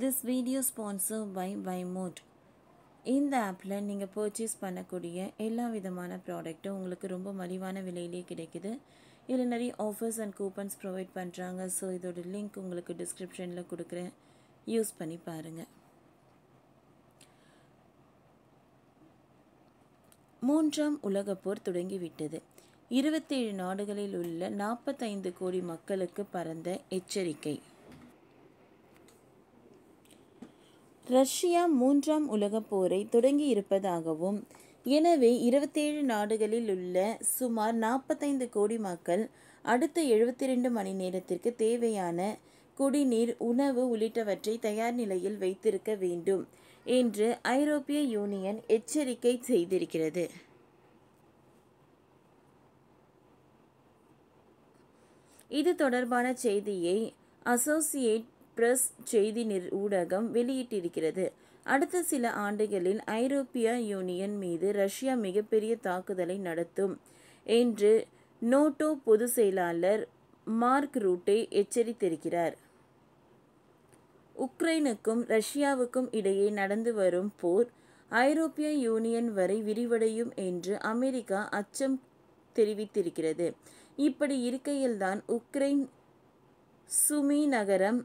This video sponsored by Wymode. இந்த ஆப்பில் நீங்கள் பர்ச்சேஸ் பண்ணக்கூடிய எல்லா விதமான ப்ராடக்ட்டும் உங்களுக்கு ரொம்ப மலிவான விலையிலே கிடைக்குது. இதில் நிறைய ஆஃபர்ஸ் அண்ட் கூப்பன்ஸ் ப்ரொவைட் பண்ணுறாங்க. ஸோ இதோட லிங்க் உங்களுக்கு டிஸ்கிரிப்ஷனில் கொடுக்குறேன், யூஸ் பண்ணி பாருங்கள். மூன்றாம் உலகப் போர் தொடங்கிவிட்டது. 27 நாடுகளில் உள்ள 45 கோடி மக்களுக்கு பரந்த எச்சரிக்கை. ரஷ்யா மூன்றாம் உலகப் போரை தொடங்கி இருப்பதாகவும், எனவே 27 நாடுகளில் உள்ள சுமார் 45 கோடி மக்கள் அடுத்த 72 மணி நேரத்திற்கு தேவையான குடிநீர், உணவு உள்ளிட்டவற்றை தயார் நிலையில் வைத்திருக்க வேண்டும் என்று ஐரோப்பிய யூனியன் எச்சரிக்கை செய்திருக்கிறது. இது தொடர்பான செய்தியை அசோசியேட் பிரஸ் செய்தி ஊடகம் வெளியிட்டிருக்கிறது. அடுத்த சில ஆண்டுகளில் ஐரோப்பிய யூனியன் மீது ரஷ்யா மிகப்பெரிய தாக்குதலை நடத்தும் என்று நேட்டோ பொதுச் செயலாளர் மார்க் ரூட்டே எச்சரித்திருக்கிறார். உக்ரைனுக்கும் ரஷ்யாவுக்கும் இடையே நடந்து வரும் போர் ஐரோப்பிய யூனியன் வரை விரிவடையும் என்று அமெரிக்கா அச்சம் தெரிவித்திருக்கிறது. இப்படி இருக்கையில்தான் உக்ரைன் சுமி நகரம்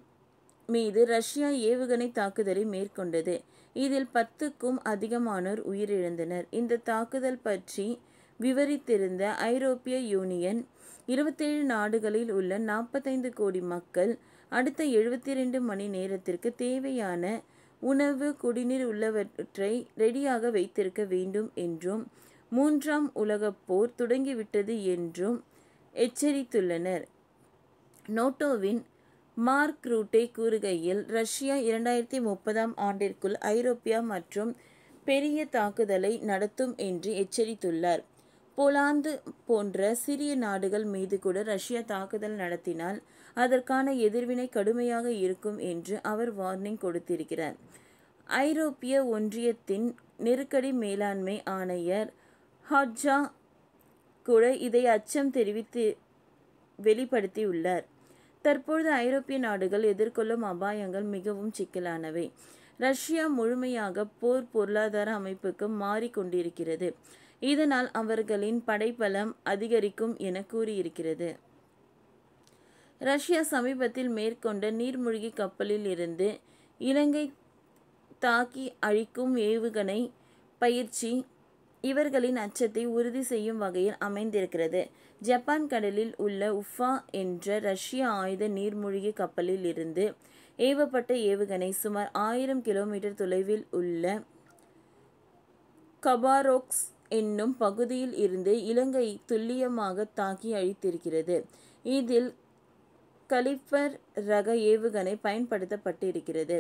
மீது ரஷ்யா ஏவுகணை தாக்குதலை மேற்கொண்டது. இதில் 10க்கும் அதிகமானோர் உயிரிழந்தனர். இந்த தாக்குதல் பற்றி விவரித்திருந்த ஐரோப்பிய யூனியன், 27 நாடுகளில் உள்ள 45 கோடி மக்கள் அடுத்த 72 மணி நேரத்திற்கு தேவையான உணவு, குடிநீர் உள்ளவற்றை ரெடியாக வைத்திருக்க வேண்டும் என்றும், மூன்றாம் உலகப் போர் தொடங்கிவிட்டது என்றும் எச்சரித்துள்ளனர். நேட்டோவின் மார்க் ரூட்டே கூறுகையில், ரஷ்யா 2030ஆம் ஆண்டிற்குள் ஐரோப்பியா மற்றும் பெரிய தாக்குதலை நடத்தும் என்று எச்சரித்துள்ளார். போலாந்து போன்ற சிறிய நாடுகள் மீது கூட ரஷ்யா தாக்குதல் நடத்தினால் அதற்கான எதிர்வினை கடுமையாக இருக்கும் என்று அவர் வார்னிங் கொடுத்திருக்கிறார். ஐரோப்பிய ஒன்றியத்தின் நெருக்கடி மேலாண்மை ஆணையர் ஹட்ஜா கூட இதை அச்சம் தெரிவித்து வெளிப்படுத்தியுள்ளார். தற்பொழுது ஐரோப்பிய நாடுகள் எதிர்கொள்ளும் அபாயங்கள் மிகவும் சிக்கலானவை. ரஷ்யா முழுமையாக போர் பொருளாதார அமைப்புக்கு மாறிக்கொண்டிருக்கிறது. இதனால் அவர்களின் படைபலம் அதிகரிக்கும் என கூறியிருக்கிறது. ரஷ்யா சமீபத்தில் மேற்கொண்ட நீர்மூழ்கி கப்பலில் இருந்து இலங்கை தாக்கி அழிக்கும் ஏவுகணை பயிற்சி இவர்களின் அச்சத்தை உறுதி செய்யும் வகையில் அமைந்திருக்கிறது. ஜப்பான் கடலில் உள்ள உஃபா என்ற ரஷ்ய ஆயுத நீர்மூழ்கி கப்பலில் இருந்து ஏவப்பட்ட ஏவுகணை சுமார் 1000 கிலோமீட்டர் தொலைவில் உள்ள கபாரோவ்ஸ்க் என்னும் பகுதியில் இருந்து இலங்கை துல்லியமாக தாக்கி அழித்திருக்கிறது. இதில் கலிப்பர் ரக ஏவுகணை பயன்படுத்தப்பட்டிருக்கிறது.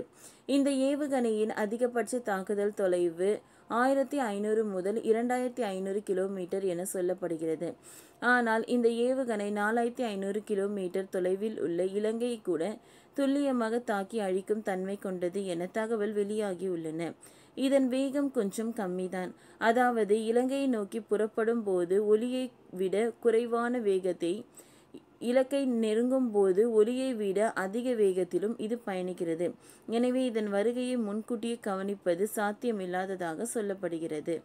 இந்த ஏவுகணையின் அதிகபட்ச தாக்குதல் தொலைவு 1500 முதல் 2500 கிலோமீட்டர் என சொல்லப்படுகிறது. ஆனால் இந்த ஏவுகணை 4500 கிலோமீட்டர் தொலைவில் உள்ள இலங்கையை கூட துல்லியமாக தாக்கி அழிக்கும் தன்மை கொண்டது என தகவல் வெளியாகியுள்ளன. இதன் வேகம் கொஞ்சம் கம்மிதான். அதாவது இலங்கையை நோக்கி புறப்படும் போது ஒலியை விட குறைவான வேகத்தை, இலக்கை நெருங்கும் போது ஒலியை விட அதிக வேகத்திலும் இது பயணிக்கிறது. எனவே இதன் வருகையை முன்கூட்டியே கவனிப்பது சாத்தியமில்லாததாக சொல்லப்படுகிறது.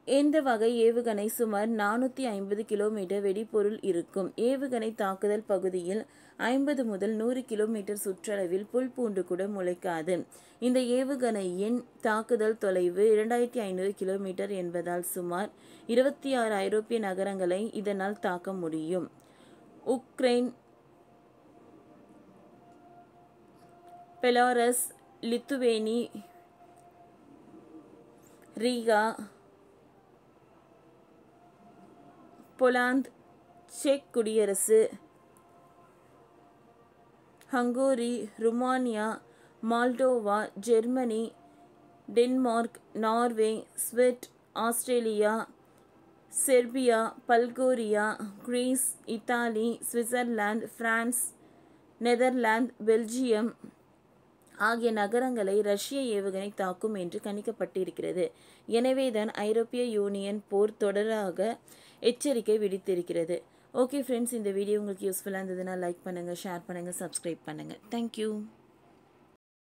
இந்த வகை ஏவுகணை சுமார் 450 கிலோமீட்டர் வெடிபொருள் இருக்கும். ஏவுகணை தாக்குதல் பகுதியில் 50 முதல் 100 கிலோமீட்டர் சுற்றளவில் புல் பூண்டு கூட முளைக்காது. இந்த ஏவுகணையின் தாக்குதல் தொலைவு 2500 கிலோமீட்டர் என்பதால் சுமார் 26 ஐரோப்பிய நகரங்களை இதனால் தாக்க முடியும். Ukraine, Belarus, Lithuania, Riga, Poland, செக் குடியரசு, Hungary, Romania, Moldova, Germany, Denmark, Norway, Sweden, Australia, Serbia, Bulgaria, Greece, Italy, Switzerland, France, Netherlands, Belgium ஆகிய நகரங்களை ரஷ்ய ஏவுகணை தாக்கும் என்று கணிக்கப்பட்டிருக்கிறது. எனவேதான் ஐரோப்பிய யூனியன் போர் தொடராக எச்சரிக்கை விடுத்திருக்கிறது. ஓகே ஃப்ரெண்ட்ஸ், இந்த வீடியோ உங்களுக்கு யூஸ்ஃபுல்லாக இருந்ததுன்னா லைக் பண்ணுங்கள், ஷேர் பண்ணுங்கள், சப்ஸ்கிரைப் பண்ணுங்கள். தேங்க்யூ.